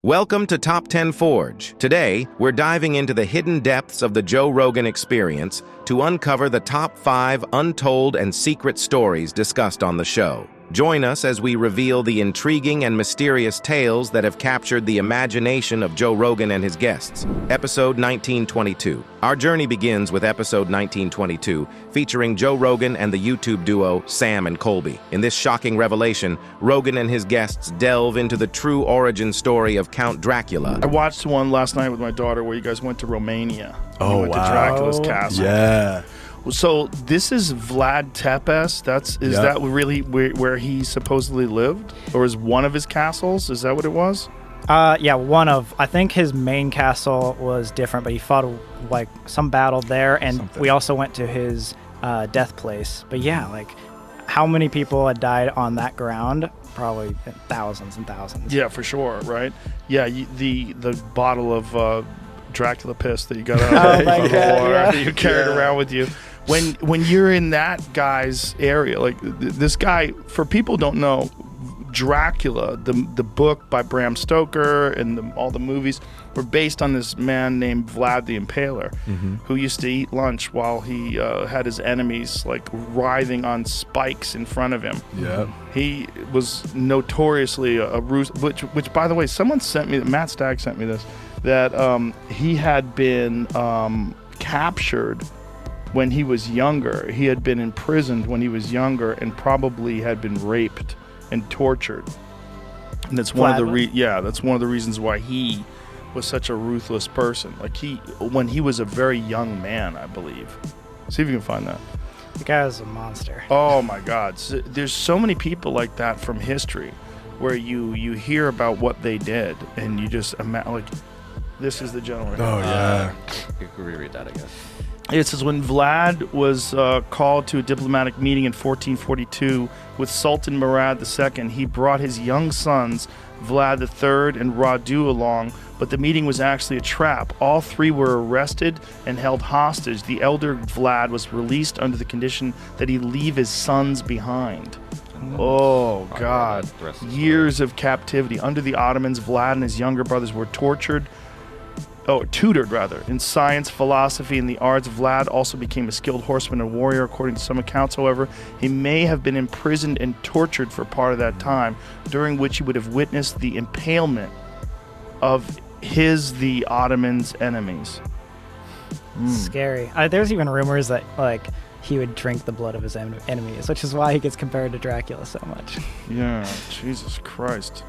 Welcome to Top 10 Forge. Today, we're diving into the hidden depths of the Joe Rogan Experience to uncover the top 5 untold and secret stories discussed on the show. Join us as we reveal the intriguing and mysterious tales that have captured the imagination of Joe Rogan and his guests. Episode 1922. Our journey begins with episode 1922, featuring Joe Rogan and the YouTube duo Sam and Colby. In this shocking revelation, Rogan and his guests delve into the true origin story of Count Dracula. I watched one last night with my daughter where you guys went to Romania. Oh, went wow. to Dracula's castle. Yeah. So this is Vlad Tepes. Is that really where he supposedly lived, or is one of his castles? Is that what it was? Yeah, one of. I think his main castle was different, but he fought like some battle there, and we also went to his death place. But yeah, like how many people had died on that ground? Probably thousands and thousands. Yeah, for sure, right? Yeah, the bottle of Dracula piss that you got out of the war that you carried around with you. When you're in that guy's area, like this guy, for people who don't know, Dracula, the book by Bram Stoker and all the movies were based on this man named Vlad the Impaler, who used to eat lunch while he had his enemies like writhing on spikes in front of him. Yeah. He was notoriously a ruse, which by the way, someone sent me, Matt Stagg sent me this, that he had been captured when he was younger. He had been imprisoned when he was younger and probably had been raped and tortured. And that's one of the that's one of the reasons why he was such a ruthless person. Like when he was a very young man, I believe. See if you can find that. The guy was a monster. Oh my God. There's so many people like that from history where you hear about what they did and you just imagine, like, this is the gentleman. Oh, yeah. You can reread that, I guess. It says, when Vlad was called to a diplomatic meeting in 1442 with Sultan Murad II, he brought his young sons, Vlad III and Radu, along, but the meeting was actually a trap. All three were arrested and held hostage. The elder Vlad was released under the condition that he leave his sons behind. Oh, God. Years of captivity. Under the Ottomans, Vlad and his younger brothers were tutored in science, philosophy, and the arts. Vlad also became a skilled horseman and warrior. According to some accounts, however, he may have been imprisoned and tortured for part of that time, during which he would have witnessed the impalement of the Ottomans' enemies. Scary. There's even rumors that like he would drink the blood of his enemies, which is why he gets compared to Dracula so much. Yeah, Jesus Christ.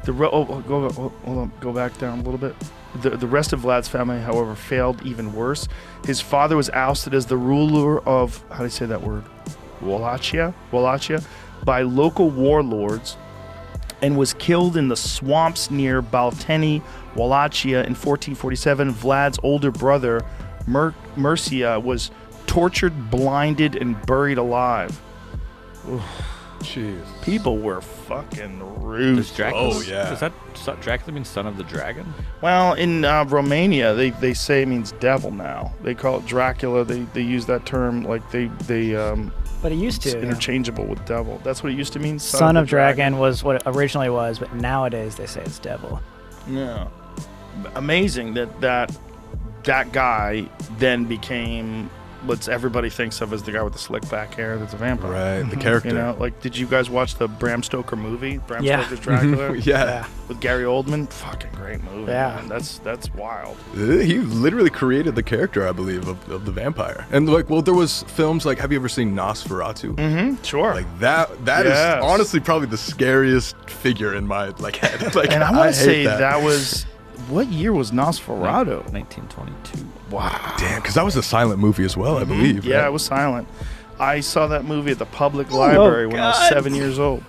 Go back down a little bit. The rest of Vlad's family, however, failed even worse. His father was ousted as the ruler of, how do you say that word? Wallachia, by local warlords, and was killed in the swamps near Balteni, Wallachia in 1447. Vlad's older brother, Mircea, was tortured, blinded, and buried alive. Oof. Jeez. People were fucking rude. Does Dracula, Oh, yeah. Does Dracula mean son of the dragon? Well, in Romania, they say it means devil now. They call it Dracula. They use that term like they But it used it's to. interchangeable with devil. That's what it used to mean. Son of Dragon was what it originally was, but nowadays they say it's devil. Yeah. Amazing that guy then became what everybody thinks of as the guy with the slick back hair that's a vampire. Right, the character. You know, like, did you guys watch the Bram Stoker movie? Bram Yeah. Stoker's Dracula? Yeah. With Gary Oldman? Fucking great movie. Yeah. Man. That's wild. He literally created the character, I believe, of the vampire. And like, well, there was films like, have you ever seen Nosferatu? Mm-hmm. Sure. Like that Yes. is honestly probably the scariest figure in my head. Like, and I want to hate say that was, what year was Nosferatu? 1922. Wow. Damn, because that was a silent movie as well, I believe. Yeah, right? it was silent. I saw that movie at the public library when I was 7 years old.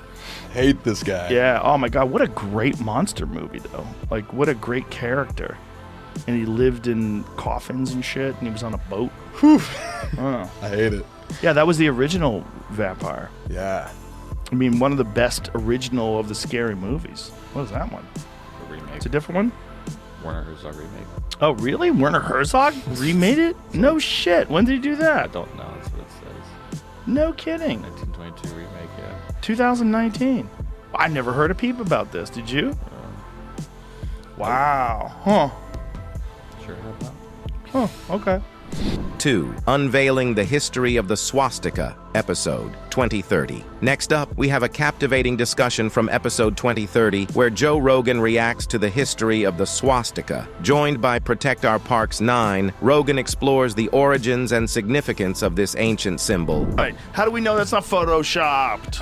Hate this guy. Yeah. Oh my God, what a great monster movie though. Like, what a great character. And he lived in coffins and shit, and he was on a boat. Whew. Oh. I hate it. Yeah, that was the original vampire. Yeah. I mean, one of the best original of the scary movies. What is that one? The remake. It's a different one? Werner Herzog remake. Oh, really? Werner Herzog remade it? No shit. When did he do I that? don't know. That's what it says. No kidding. 1922 remake, yeah. 2019. I never heard a peep about this. Did you? Wow. Huh. Sure have not. Huh. Okay. 2. Unveiling the History of the Swastika, episode 2030. Next up, we have a captivating discussion from episode 2030 where Joe Rogan reacts to the history of the swastika. Joined by Protect Our Parks 9, Rogan explores the origins and significance of this ancient symbol. All right. How do we know that's not photoshopped?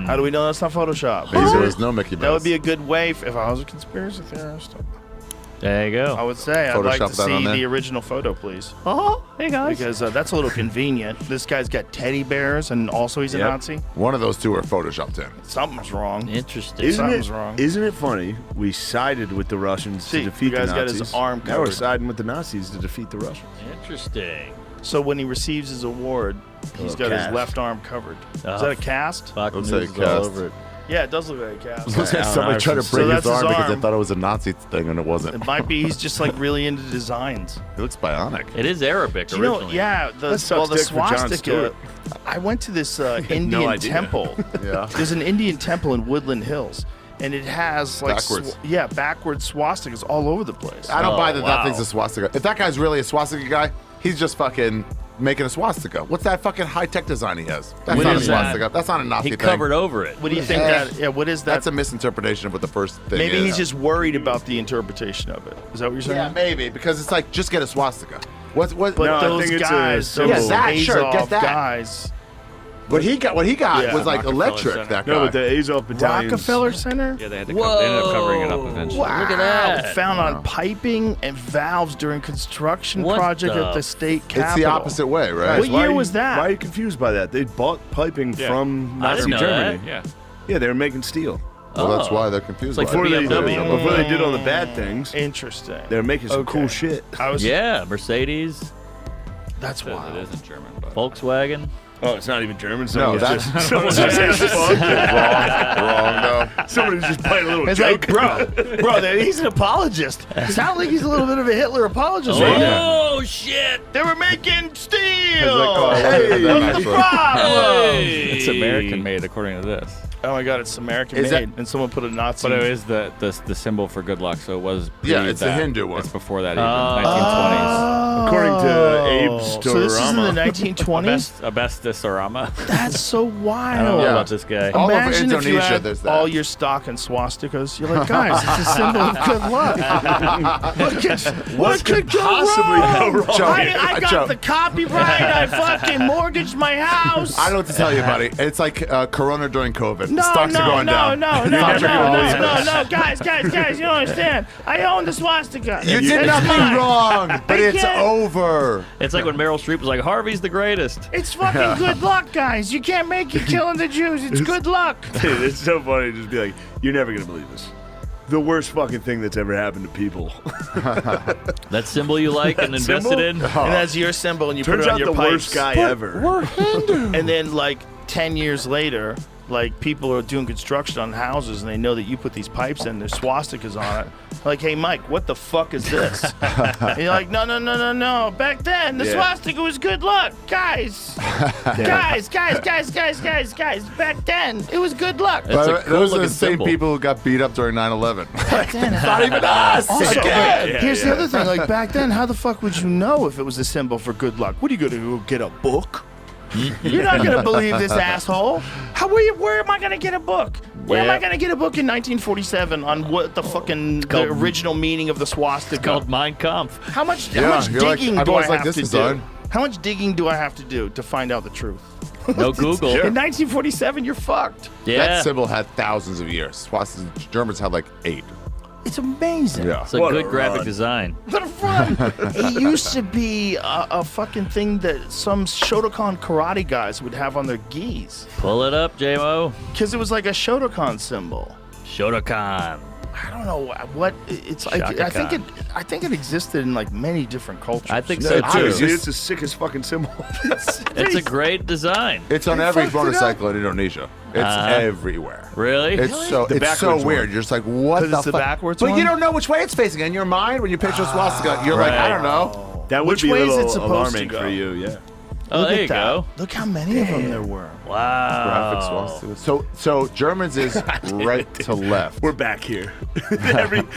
How do we know that's not photoshopped? Maybe there was no Mickey Mouse. That would be a good way if I was a conspiracy theorist. There you I go. would say I'd like to Photoshop that on see there. the original photo, please. Oh, hey guys. Because that's a little convenient. This guy's got teddy bears and also he's a Yep. Nazi. One of those two are photoshopped in. Something's wrong. Interesting. Something's wrong. Isn't it funny? We sided with the Russians See, to defeat you guys the got Nazis. his arm Now we're covered. siding with the Nazis to defeat the Russians. Interesting. So when he receives his award, he's got his cast. left arm covered. Is Oh, that a cast? Fox Looks News like is all cast. over it. Yeah, it does look like a cast. Looks like somebody tried to So break that's his arm his because they arm. thought it was a Nazi thing and it wasn't. It might be he's just like really into designs. It looks bionic. It is Arabic Do you know? originally. Yeah, That sucks the dick for Jon swastika. Stewart. I went to this Indian idea. temple. Yeah. There's an Indian temple in Woodland Hills, and it has like Backwards. backwards swastikas all over the place. I don't Oh, buy that wow. that thing's a swastika. If that guy's really a swastika guy, he's just fucking making a swastika. What's that fucking high-tech design he has? That's What not a is that? swastika. That's not a Nazi He thing. covered over it. What do you think Yeah. that? Yeah, what is that? That's a misinterpretation of what the first thing Maybe is. he's just worried about the interpretation of it. Is that what you're saying? Yeah, maybe, because it's like, just get a swastika. What? But No, I those think it's a guys, symbol. those Yeah, that, sure, Azov get that. guys, What he got Yeah. was like Rockefeller electric. Center. That guy. No, but the Azov battalions. Rockefeller Center. Yeah, they had to they ended up covering it up eventually. Wow. Look at that. Found on piping and valves during construction What project the at the state it's capitol. the opposite way, right? What year was that? Why are you confused by that? They bought piping Yeah. from I Nazi didn't know Germany. that. Yeah. Yeah, they were making steel. Well, that's Oh. why they're confused. It's like by the it. BMW. Before they did all the bad things, Interesting. they were making some Okay. cool shit. I was. Yeah, Mercedes, That's It says wild. it is in German, but Volkswagen. Oh, it's not even German. No, Someone's that's just, someone's just wrong. No. somebody's just playing a little It's joke. like, bro, he's an apologist. Sounds like he's a little bit of a Hitler apologist right now. Oh shit! They were making steel. oh, Hey. What's the problem? it's American made according to this. Oh my God, it's American Is made, that- and someone put a Nazi. But it is the symbol for good luck, so it was. Yeah, pre it's the that. Hindu one. It's before that even. Oh. 1920s. According to Abe's So this is in the Storama. 1920s. Asbestos-orama. That's so I don't know wild. Yeah. about this guy. All over Imagine if you Indonesia, had there's that. all your stock in swastikas. You're like, guys, it's a symbol of good luck. what could go possibly wrong? go wrong? I I got joke. the copyright. I fucking mortgaged my house. I don't know what to tell you, buddy. It's like Corona during COVID. No, Stocks are going down. no, guys, you don't understand. I own the swastika. You did It's nothing mine. wrong, but I it's can't- over. It's like when Meryl Streep was like, "Harvey's the greatest." It's fucking good luck, guys. You can't make it killing the Jews. It's good luck. Dude, it's so funny to just be like, you're never going to believe this. The worst fucking thing that's ever happened to people. That symbol you like and invested symbol? in. And that's your symbol, and you Turns put it on out your the pipes. worst guy ever. And then, like 10 years later, like people are doing construction on houses, and they know that you put these pipes in. There's swastikas on it. Like, hey, Mike, what the fuck is this? And you're like, no. Back then, the Yeah. swastika was good luck, guys. Guys. Back then, it was good luck. It's a But cool those are looking the same symbol. people who got beat up during 9/11. Back then, Not even us. Also, Again. here's the other thing. Like back then, how the fuck would you know if it was a symbol for good luck? What are you gonna go get a book? You're not gonna believe this asshole. Where am I gonna get a book? Where am Yeah. I gonna get a book in 1947 on what the fucking the called- original meaning of the swastika? Called Mein Kampf. How much Yeah, you're like, digging I've do I always liked have this to design. do? How much digging do I have to do to find out the truth? No Google. In 1947, you're fucked. Yeah. That symbol had thousands of years. Swastikas, Germans had like 8. It's amazing. Yeah. It's a What good a graphic run. design. What a fun! It used to be a fucking thing that some Shotokan karate guys would have on their gis. Pull it up, JMO. Because it was like a Shotokan symbol. Shotokan. I don't know what it's like. Shaka Khan. I think it existed in like many different cultures. I think No, so it's, too. seriously, it's the sickest fucking symbol. It's a great design. It's on They every fucked it motorcycle in Indonesia. It's everywhere. Really? It's so The it's so backwards weird. one. You're just like, what 'Cause the it's the fuck? backwards But one? you don't know which way it's facing. In your mind, when you picture a swastika, you're like, I don't know. That would Which be a way is little it supposed alarming to go? for you, yeah. Oh, Look there at you that. go. Look how many of them there were. Graphic Wow. swastika. So Germans is right to left. We're back here. Everyone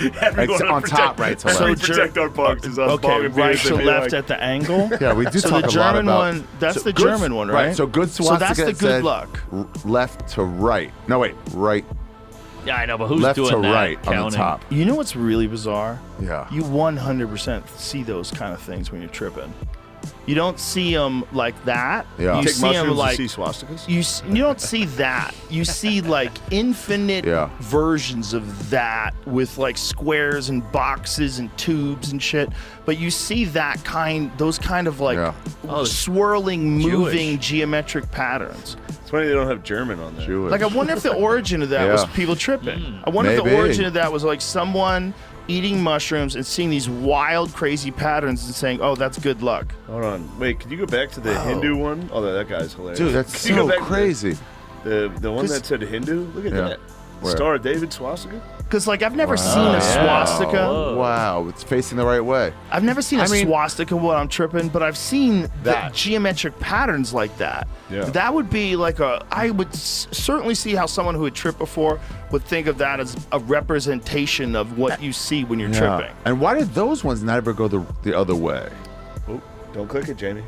It's on top, right to Every left. protect our punks is on Okay, bong and right beers to and be left like, at the angle. Yeah, we do So talk the a lot German about. one, that's so the good- German one, right? So good So swastika that's the good said luck. Left to right. No, wait, right, Yeah, I know, but who's left doing to that? right on the Counting? top. You know what's really bizarre? Yeah. You 100% see those kind of things when you're tripping. You don't see them like that. Yeah. You take see them mushrooms like to see swastikas. you don't see that. You see like infinite Yeah. versions of that with like squares and boxes and tubes and shit. But you see those kind of like Yeah. swirling, Jewish. moving geometric patterns. It's funny they don't have German on there. Jewish. Like I wonder if the origin of that was Yeah. people tripping. I wonder if Maybe. the origin of that was like someone eating mushrooms and seeing these wild, crazy patterns and saying, "Oh, that's good luck." Hold on. Wait, could you go back to the Hindu one? Oh, that guy's hilarious. Dude, that's Could you go so back to crazy. The one 'Cause- that said Hindu? Look at Yeah. that. Where? Star of David swastika? Because like I've never seen a swastika. Whoa. Wow, it's facing the right way. I've never seen a I mean- swastika while I'm tripping, but I've seen the That. geometric patterns like that. Yeah. That would be like I would certainly see how someone who had tripped before would think of that as a representation of what you see when you're tripping. And why did those ones never go the other way? Oh, don't click it, Jamie.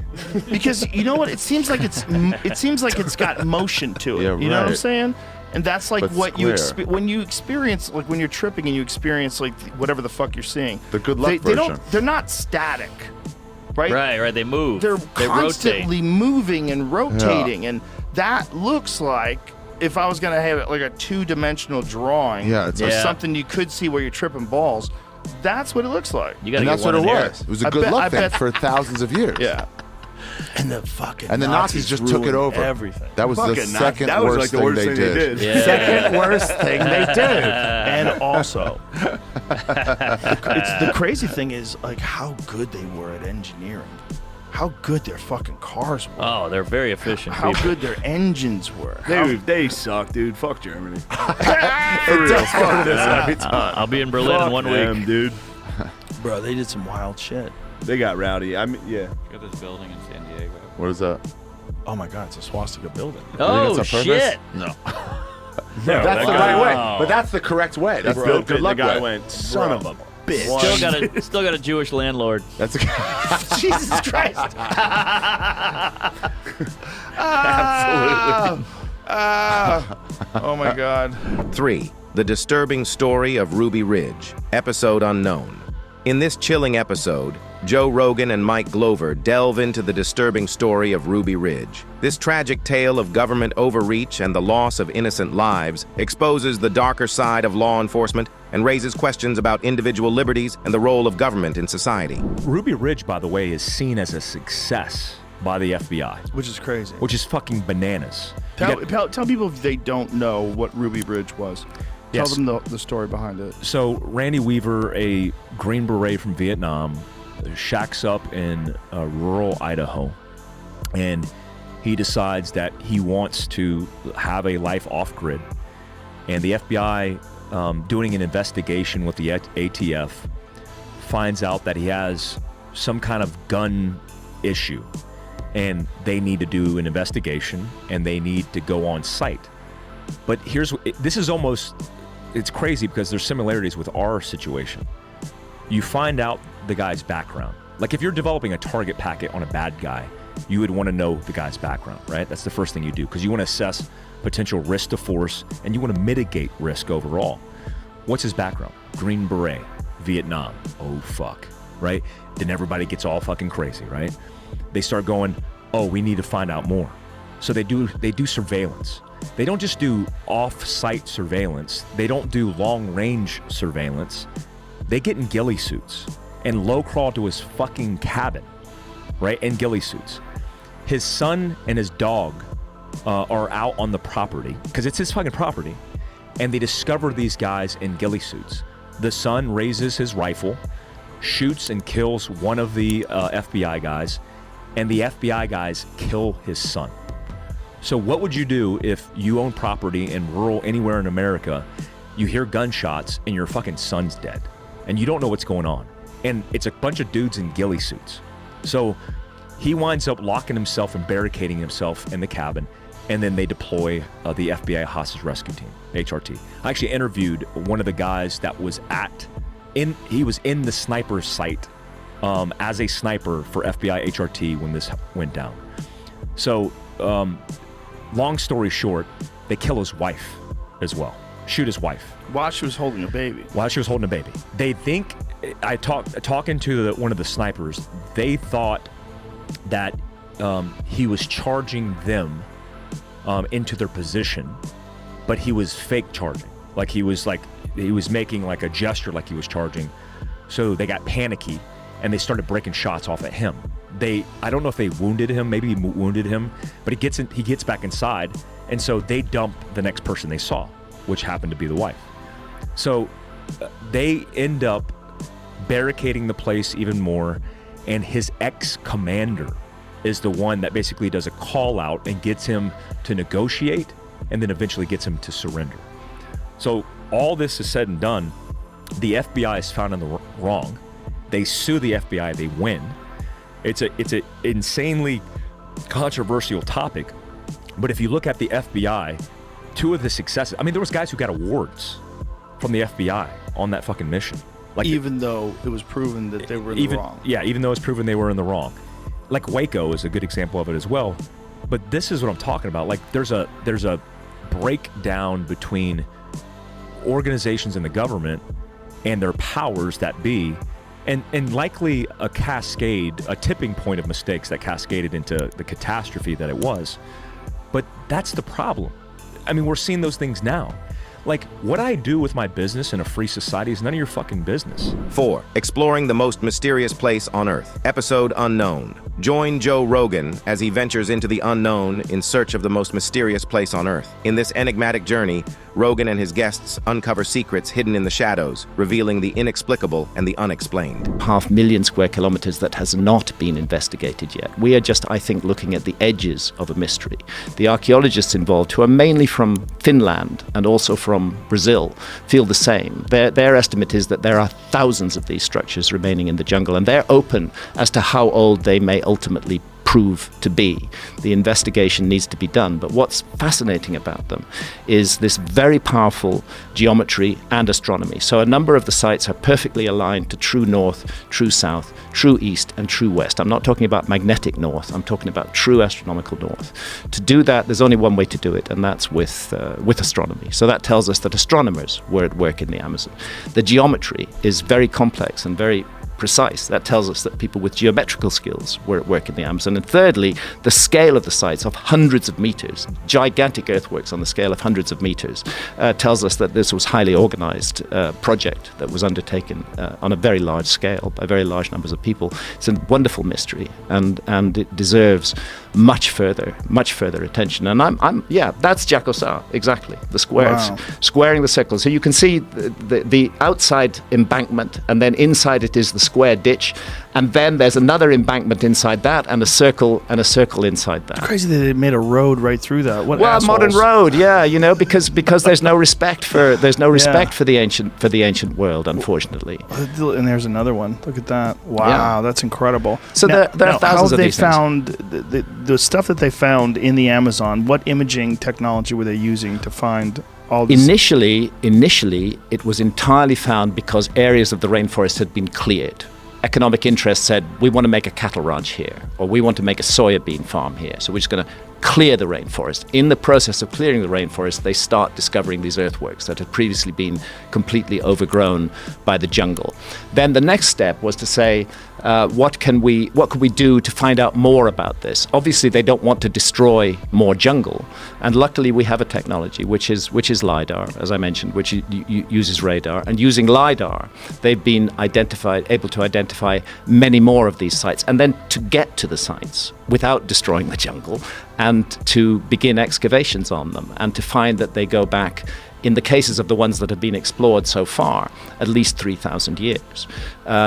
Because you know what? It seems like it's got motion to it. Yeah, You know what I'm right. saying? And that's like But what you square. when you experience, like when you're tripping and you experience like whatever the fuck you're seeing. The good luck they version. they're not static, right? Right. They move. They're They constantly rotate. moving and rotating, and that looks like if I was gonna have it like a two-dimensional drawing, Yeah, it's or like- Yeah. something you could see where you're tripping balls. That's what it looks like. You gotta And get that's one what it in there. was. It was a I good bet- I luck thing bet- for thousands of years. Yeah. And the fucking And the Nazis just took it ruined over. Everything. That was the Fucking Nazi- second that was worst like the thing worst they thing did. they did. Yeah. Second worst thing they did. And also, it's the crazy thing is like how good they were at engineering. How good their fucking cars were. Oh, they're very efficient How people. good their engines were. They suck, dude. Fuck Germany. It does go to this every time. I'll be in Berlin in 1 them, week. dude. Bro, they did some wild shit. They got rowdy. I mean, yeah. Got this building in San Diego. What is that? Oh my god, it's a swastika building. Oh, that's on purpose? shit. No. That's that the guy- right way. But that's the correct way. That's Bro, the the good luck guy way. went, son of a bitch. Still got a Jewish landlord. That's a Jesus Christ. Absolutely. Oh my god. 3. The Disturbing Story of Ruby Ridge, Episode Unknown. In this chilling episode, Joe Rogan and Mike Glover delve into the disturbing story of Ruby Ridge. This tragic tale of government overreach and the loss of innocent lives exposes the darker side of law enforcement and raises questions about individual liberties and the role of government in society. Ruby Ridge, by the way, is seen as a success by the FBI, Which is crazy. which is fucking bananas. You got- Tell people if they don't know what Ruby Bridge was. Tell Yes. them the story behind it. So Randy Weaver, a Green Beret from Vietnam, shacks up in rural Idaho, and he decides that he wants to have a life off-grid. And the FBI, doing an investigation with the ATF, finds out that he has some kind of gun issue, and they need to do an investigation, and they need to go on site. But this is almost, it's crazy because there's similarities with our situation. You find out the guy's background. Like if you're developing a target packet on a bad guy, you would want to know the guy's background, right? That's the first thing you do because you want to assess potential risk to force and you want to mitigate risk overall. What's his background? Green Beret, Vietnam. Oh, fuck, right? Then everybody gets all fucking crazy, right? They start going, oh, we need to find out more. So they do surveillance. They don't just do off-site surveillance. They don't do long-range surveillance. They get in ghillie suits and low crawl to his fucking cabin, right? In ghillie suits. His son and his dog are out on the property because it's his fucking property, and they discover these guys in ghillie suits. The son raises his rifle, shoots and kills one of the FBI guys, and the FBI guys kill his son. So what would you do if you own property in rural anywhere in America, you hear gunshots and your fucking son's dead and you don't know what's going on? And it's a bunch of dudes in ghillie suits. So He winds up locking himself and barricading himself in the cabin, and then they deploy the FBI hostage rescue team, HRT. I actually interviewed one of the guys that was he was in the sniper site as a sniper for FBI HRT when this went down. So, long story short, they kill his wife as well, shoot his wife. While she was holding a baby. While she was holding a baby. They think, talking to one of the snipers, they thought that he was charging them into their position, but he was fake charging. Like he was making like a gesture like he was charging. So they got panicky and they started breaking shots off at him. I don't know if they wounded him, maybe he wounded him, but he gets back inside, and so they dump the next person they saw, which happened to be the wife. So they end up barricading the place even more, and his ex-commander is the one that basically does a call out and gets him to negotiate and then eventually gets him to surrender. So all this is said and done, the FBI is found in the wrong. They sue the FBI, they win. It's a insanely controversial topic, but if you look at the FBI, two of the successes, I mean, there was guys who got awards from the FBI on that fucking mission. Like, even though it was proven that they were in the wrong. Yeah, even though it's proven they were in the wrong. Like Waco is a good example of it as well. But this is what I'm talking about. Like there's a breakdown between organizations in the government and their powers that be, and likely a tipping point of mistakes that cascaded into the catastrophe that it was. But that's the problem. I mean, we're seeing those things now. Like, what I do with my business in a free society is none of your fucking business. 4. Exploring the most mysterious place on Earth. Episode Unknown. Join Joe Rogan as he ventures into the unknown in search of the most mysterious place on Earth. In this enigmatic journey, Rogan and his guests uncover secrets hidden in the shadows, revealing the inexplicable and the unexplained. 500,000 square kilometers that has not been investigated yet. We are just, I think, looking at the edges of a mystery. The archaeologists involved, who are mainly from Finland and also from Brazil, feel the same. Their estimate is that there are thousands of these structures remaining in the jungle, and they're open as to how old they may ultimately prove to be. The investigation needs to be done, but what's fascinating about them is this very powerful geometry and astronomy. So a number of the sites are perfectly aligned to true north, true south, true east, and true west. I'm not talking about magnetic north, I'm talking about true astronomical north. To do that, there's only one way to do it, and that's with astronomy. So that tells us that astronomers were at work in the Amazon. The geometry is very complex and very precise. That tells us that people with geometrical skills were at work in the Amazon. And thirdly, the scale of the sites of hundreds of meters, gigantic earthworks on the scale of hundreds of meters, tells us that this was highly organized project that was undertaken on a very large scale by very large numbers of people. It's a wonderful mystery, and it deserves much further attention. And that's Jacosa, exactly. The squares, squaring the circles. So you can see the outside embankment, and then inside it is the square ditch, and then there's another embankment inside that, and a circle inside that. Crazy that they made a road right through that. What assholes. A modern road, yeah, because there's no respect for the ancient world, unfortunately. And there's another one. Look at that! Wow, that's incredible. So there are thousands of these found the stuff that they found in the Amazon. What imaging technology were they using to find all this? Initially, it was entirely found because areas of the rainforest had been cleared. Economic interests said, we want to make a cattle ranch here, or we want to make a soybean farm here, so we're just going to clear the rainforest. In the process of clearing the rainforest, they start discovering these earthworks that had previously been completely overgrown by the jungle. Then the next step was to say, what could we do to find out more about this? Obviously, they don't want to destroy more jungle, and luckily we have a technology which is LiDAR, as I mentioned, which uses radar. And using LiDAR, they've been able to identify many more of these sites, and then to get to the sites without destroying the jungle, and to begin excavations on them, and to find that they go back, in the cases of the ones that have been explored so far, at least 3,000 years.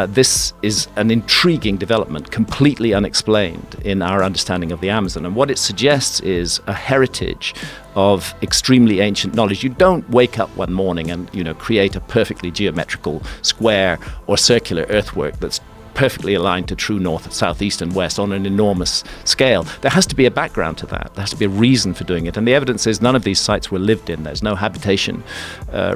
This is an intriguing development, completely unexplained in our understanding of the Amazon. And what it suggests is a heritage of extremely ancient knowledge. You don't wake up one morning and create a perfectly geometrical square or circular earthwork that's perfectly aligned to true north, south, east, and west on an enormous scale. There has to be a background to that. There has to be a reason for doing it. And the evidence is none of these sites were lived in. There's no habitation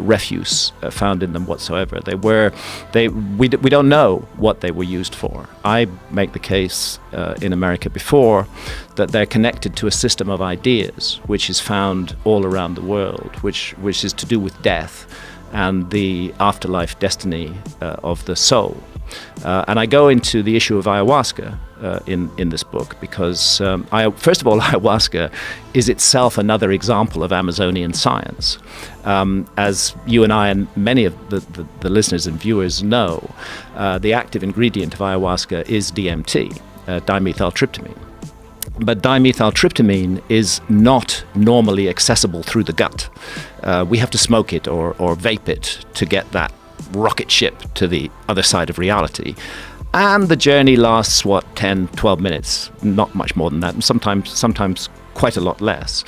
refuse found in them whatsoever. We don't know what they were used for. I make the case in America before that they're connected to a system of ideas which is found all around the world, which is to do with death and the afterlife destiny of the soul. And I go into the issue of ayahuasca in this book because, first of all, ayahuasca is itself another example of Amazonian science. As you and I and many of the listeners and viewers know, the active ingredient of ayahuasca is DMT, dimethyltryptamine. But dimethyltryptamine is not normally accessible through the gut. We have to smoke it or vape it to get that rocket ship to the other side of reality. And the journey lasts, 10, 12 minutes, not much more than that, and sometimes quite a lot less.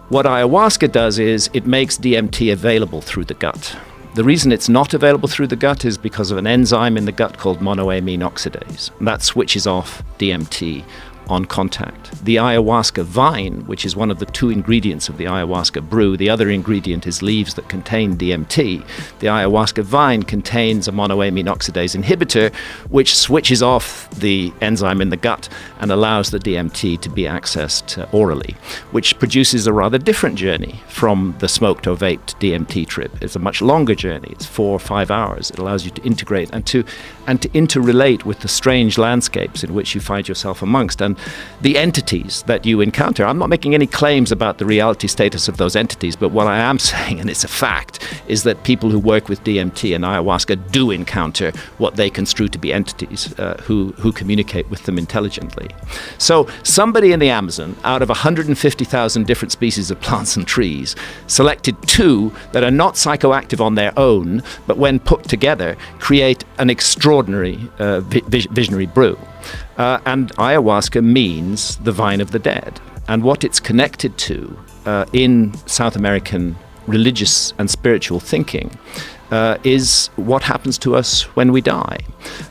What ayahuasca does is it makes DMT available through the gut. The reason it's not available through the gut is because of an enzyme in the gut called monoamine oxidase. And that switches off DMT on contact. The ayahuasca vine, which is one of the two ingredients of the ayahuasca brew, the other ingredient is leaves that contain DMT. The ayahuasca vine contains a monoamine oxidase inhibitor, which switches off the enzyme in the gut and allows the DMT to be accessed orally, which produces a rather different journey from the smoked or vaped DMT trip. It's a much longer journey. It's 4 or 5 hours. It allows you to integrate and to interrelate with the strange landscapes in which you find yourself amongst. And the entities that you encounter, I'm not making any claims about the reality status of those entities, but what I am saying, and it's a fact, is that people who work with DMT and ayahuasca do encounter what they construe to be entities who communicate with them intelligently. So somebody in the Amazon, out of 150,000 different species of plants and trees, selected 2 that are not psychoactive on their own, but when put together, create an extraordinary visionary brew. And ayahuasca means the vine of the dead. And what it's connected to in South American religious and spiritual thinking is what happens to us when we die.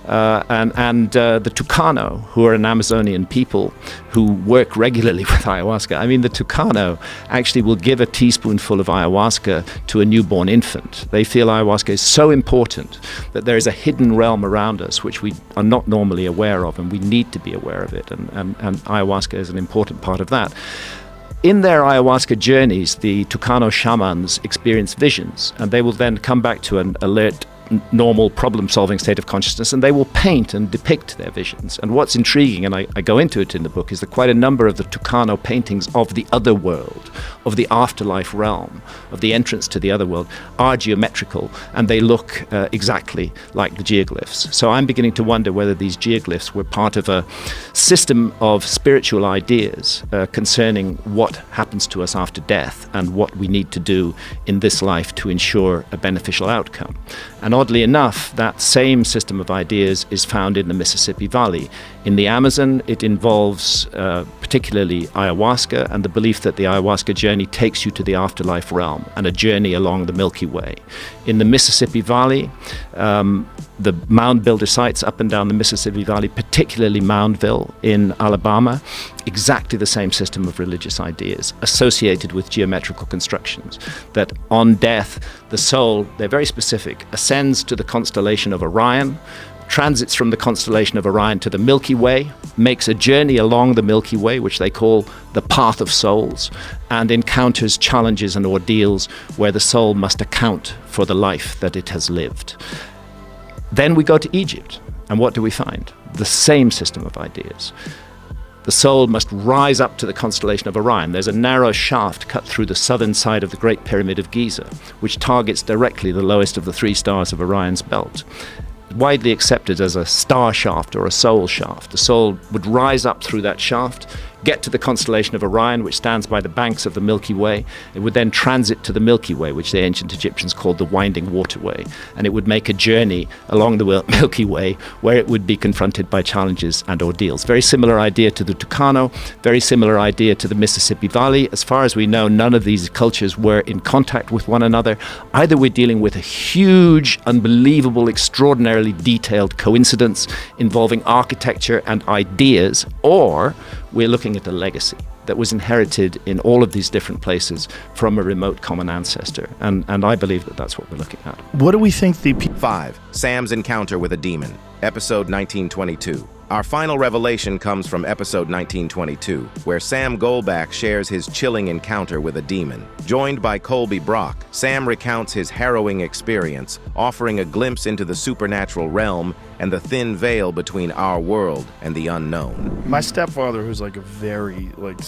The Tucano, who are an Amazonian people who work regularly with ayahuasca, I mean, the Tucano actually will give a teaspoonful of ayahuasca to a newborn infant. They feel ayahuasca is so important that there is a hidden realm around us which we are not normally aware of, and we need to be aware of it, and ayahuasca is an important part of that. In their ayahuasca journeys, the Tucano shamans experience visions, and they will then come back to an alert, normal problem-solving state of consciousness, and they will paint and depict their visions. And what's intriguing, and I go into it in the book, is that quite a number of the Tucano paintings of the other world, of the afterlife realm, of the entrance to the other world, are geometrical, and they look exactly like the geoglyphs. So I'm beginning to wonder whether these geoglyphs were part of a system of spiritual ideas concerning what happens to us after death and what we need to do in this life to ensure a beneficial outcome. And oddly enough, that same system of ideas is found in the Mississippi Valley. In the Amazon, it involves particularly ayahuasca and the belief that the ayahuasca journey takes you to the afterlife realm and a journey along the Milky Way. In the Mississippi Valley, the mound builder sites up and down the Mississippi Valley, particularly Moundville in Alabama, exactly the same system of religious ideas associated with geometrical constructions, that on death, the soul, they're very specific, ascends to the constellation of Orion, transits from the constellation of Orion to the Milky Way, makes a journey along the Milky Way, which they call the Path of Souls, and encounters challenges and ordeals where the soul must account for the life that it has lived. Then we go to Egypt, and what do we find? The same system of ideas. The soul must rise up to the constellation of Orion. There's a narrow shaft cut through the southern side of the Great Pyramid of Giza, which targets directly the lowest of the 3 stars of Orion's belt. Widely accepted as a star shaft or a soul shaft. The soul would rise up through that shaft, get to the constellation of Orion, which stands by the banks of the Milky Way. It would then transit to the Milky Way, which the ancient Egyptians called the Winding Waterway, and it would make a journey along the Milky Way where it would be confronted by challenges and ordeals. Very similar idea to the Tucano, very similar idea to the Mississippi Valley. As far as we know, none of these cultures were in contact with one another. Either we're dealing with a huge, unbelievable, extraordinarily detailed coincidence involving architecture and ideas, or we're looking at a legacy that was inherited in all of these different places from a remote common ancestor. And I believe that that's what we're looking at. What do we think the 5. Sam's encounter with a demon, episode 1922. Our final revelation comes from episode 1922, where Sam Goldback shares his chilling encounter with a demon. Joined by Colby Brock, Sam recounts his harrowing experience, offering a glimpse into the supernatural realm and the thin veil between our world and the unknown. My stepfather, who's like a very like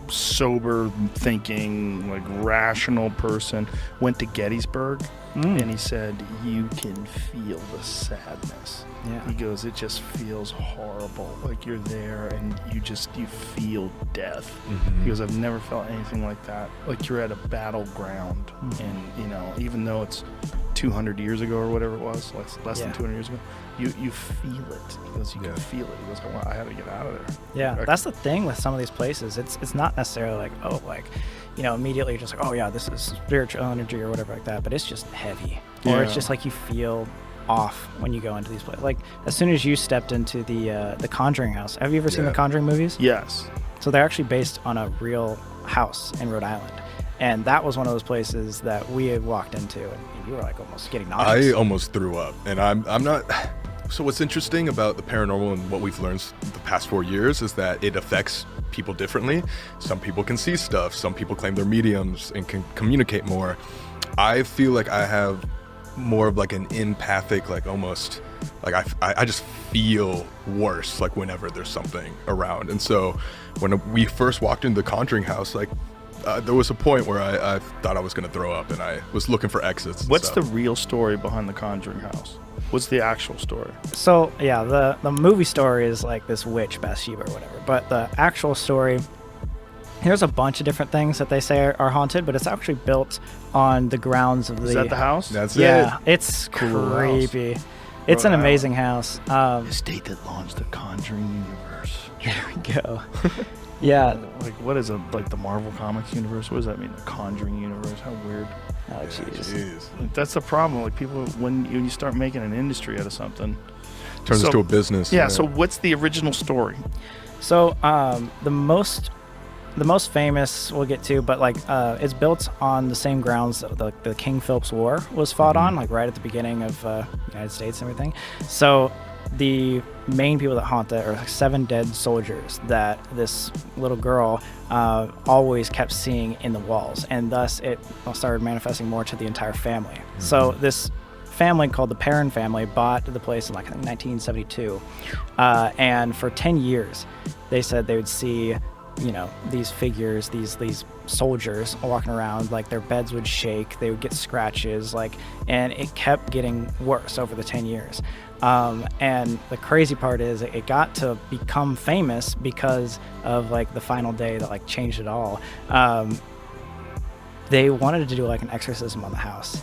sober thinking, like rational person, went to Gettysburg and he said, you can feel the sadness. Yeah. He goes, it just feels horrible. Like you're there and you feel death. He goes, I've never felt anything like that. Like you're at a battleground and, you know, even though it's 200 years ago or whatever it was, less than 200 years ago, you feel it. He goes, you can feel it. He goes, I had to get out of there. Yeah, that's the thing with some of these places. It's not necessarily like, oh, like, you know, immediately you're just like, oh yeah, this is spiritual energy or whatever like that, but it's just heavy. Or it's just like you feel off when you go into these places. Like as soon as you stepped into the Conjuring house, have you ever seen the Conjuring movies? Yes. So they're actually based on a real house in Rhode Island. And that was one of those places that we had walked into, and you were like almost getting nauseous. I almost threw up, and I'm not. So what's interesting about the paranormal and what we've learned the past 4 years is that it affects people differently. Some people can see stuff. Some people claim they're mediums and can communicate more. I feel like I have more of like an empathic, like almost like I just feel worse like whenever there's something around. And so when we first walked into the Conjuring house, like there was a point where I thought I was going to throw up, and I was looking for exits. What's the real story behind the Conjuring house? What's the actual story? So yeah, the movie story is like this witch Bathsheba or whatever, but the actual story, there's a bunch of different things that they say are haunted, but it's actually built on the grounds of the. Is that the house? That's yeah, it. it's creepy. It's an amazing house. The state that launched the Conjuring universe. There we go. Yeah. Like what is it? Like the Marvel Comics universe? What does that mean? The Conjuring universe? How weird. Oh jeez. Like, that's the problem. Like people, when you start making an industry out of something, Turns into a business. Yeah. So what's the original story? So the most famous we'll get to, but like it's built on the same grounds that the King Philip's War was fought on, like right at the beginning of the United States and everything. So the main people that haunt that are like 7 dead soldiers that this little girl always kept seeing in the walls, and thus it started manifesting more to the entire family. So this family called the Perron family bought the place in like I think 1972, and for 10 years they said they would see, you know, these figures, these soldiers walking around, like their beds would shake, they would get scratches, like, and it kept getting worse over the 10 years. And the crazy part is it got to become famous because of like the final day that like changed it all. They wanted to do like an exorcism on the house.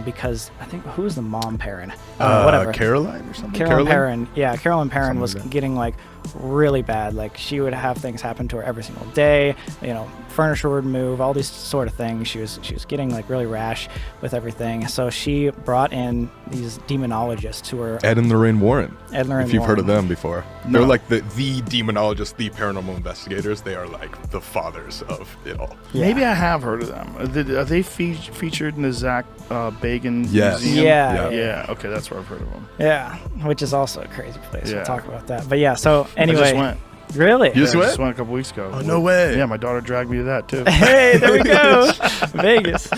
Because I think who's the mom Perron? Whatever. Caroline or something. Carolyn Perron. Yeah, Carolyn Perron Something was like that. getting like really bad. Like she would have things happen to her every single day. You know, furniture would move, all these sort of things. She was getting like really rash with everything. So she brought in these demonologists who were Ed and Lorraine Warren. Ed and Lorraine If you've heard of Warren. them before, No. they're like the demonologists, the paranormal investigators. They are like the fathers of it all. Yeah. Maybe I have heard of them. Are they featured in the Zach Bagan Yes. Museum? Yeah. Yeah. Okay, that's where I've heard of them. Yeah, which is also a crazy place. Yeah. We'll talk about that. But yeah, so anyway. I just went. Really? You just I went? just went a couple weeks ago. Oh, no way. Yeah, my daughter dragged me to that too. Hey, there we go. Vegas.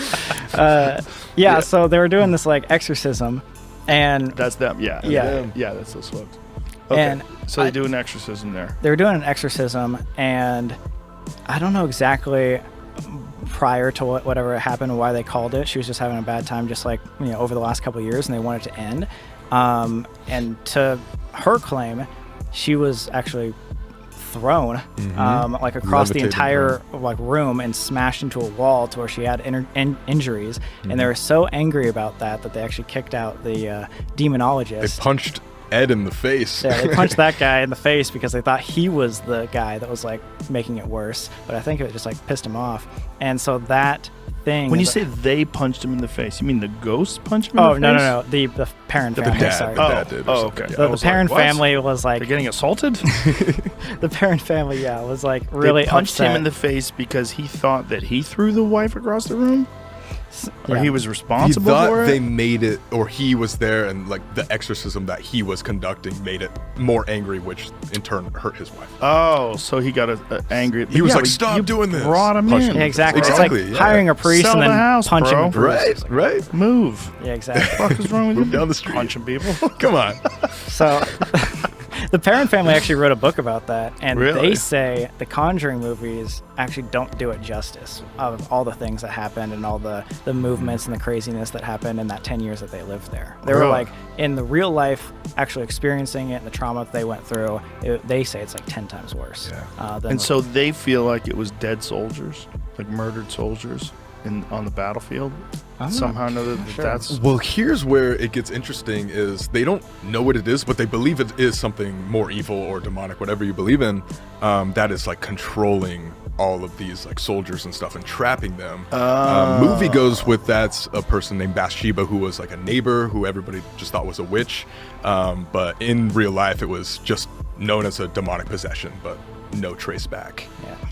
Yeah, so they were doing this like exorcism, and That's them. Yeah. Yeah. Yeah, that's those folks. Okay. And so they do an exorcism there. they were doing an exorcism, and I don't know exactly prior to whatever happened, why they called it. She was just having a bad time, just like, you know, over the last couple of years, and they wanted it to end. And to her claim, she was actually thrown like across the Levitated entire like room and smashed into a wall to where she had injuries. And they were so angry about that they actually kicked out the demonologist. They punched Ed in the face. Yeah, they punched that guy in the face because they thought he was the guy that was like making it worse. But I think it just like pissed him off. And so that thing. When you say they punched him in the face, you mean the ghost punched him in the face? No. The Perrin family. dad. Sorry. The dad did. Or something. Okay. Yeah. The Perrin family was like They're getting assaulted? the Perrin family, was like really They punched upset. him in the face because he thought that he threw the wife across the room? Or Yeah. he was He responsible thought for it? they made it, or he was there, and like the exorcism that he was conducting made it more angry, which in turn hurt his wife. Oh, so he got angry. He was like, but "Stop you doing this." Brought him Punched in. him. Yeah, exactly. Exactly, It's like yeah. hiring a priest Sell and the then house, punching bro. a priest. Right. Move. Yeah, exactly. What the fuck is wrong with you? Move down the street. Punching people. Come on. So the Perrin family actually wrote a book about that, and Really? they say the Conjuring movies actually don't do it justice of all the things that happened and all the movements and the craziness that happened in that 10 years that they lived there. They were Really? like, in the real life, actually experiencing it and the trauma that they went through, they say it's like 10 times worse. Than And so they feel like it was dead soldiers, like murdered soldiers on the battlefield. Somehow or another, that's Well, here's where it gets interesting: is they don't know what it is, but they believe it is something more evil or demonic, whatever you believe in. That is like controlling all of these like soldiers and stuff and trapping them. Movie goes with that's a person named Bathsheba who was like a neighbor who everybody just thought was a witch, but in real life it was just known as a demonic possession, but no trace back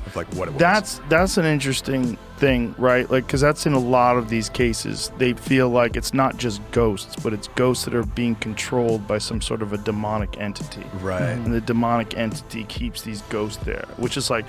of like what it was. That's an interesting thing, right? Like, because that's in a lot of these cases. They feel like it's not just ghosts, but it's ghosts that are being controlled by some sort of a demonic entity. Right. And the demonic entity keeps these ghosts there, which is like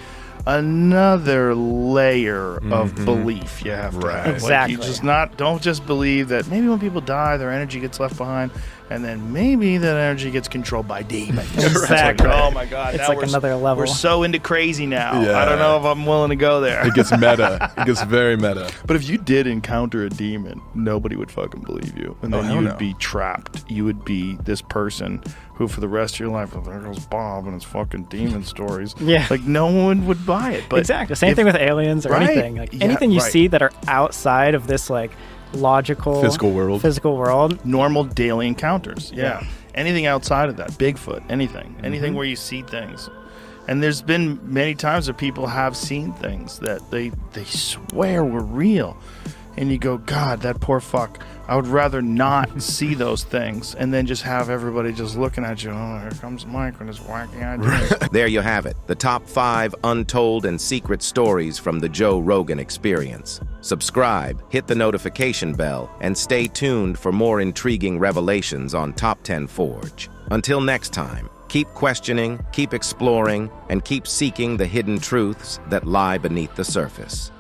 another layer of belief you have to have. Like, Exactly. you just don't just believe that maybe when people die, their energy gets left behind, and then maybe that energy gets controlled by demons. Exactly. It's like, oh my God. It's now like we're another level. We're so into crazy now. Yeah. I don't know if I'm willing to go there. It gets meta. It gets very meta. But if you did encounter a demon, nobody would fucking believe you. And then hell you would no. be trapped. You would be this person who for the rest of your life, oh, there goes Bob and his fucking demon stories. Yeah. Like no one would buy it. But exactly. Same if- thing with aliens or Right. anything. Like Yeah, anything you right. see that are outside of this like logical Physical world. Normal daily encounters. Yeah. Anything outside of that, Bigfoot, anything. Anything where you see things. And there's been many times that people have seen things that they swear were real. And you go, God, that poor fuck. I would rather not see those things and then just have everybody just looking at you. Oh, here comes Mike and his wacky ideas. There you have it, the top 5 untold and secret stories from the Joe Rogan Experience. Subscribe, hit the notification bell, and stay tuned for more intriguing revelations on Top 10 Forge. Until next time, keep questioning, keep exploring, and keep seeking the hidden truths that lie beneath the surface.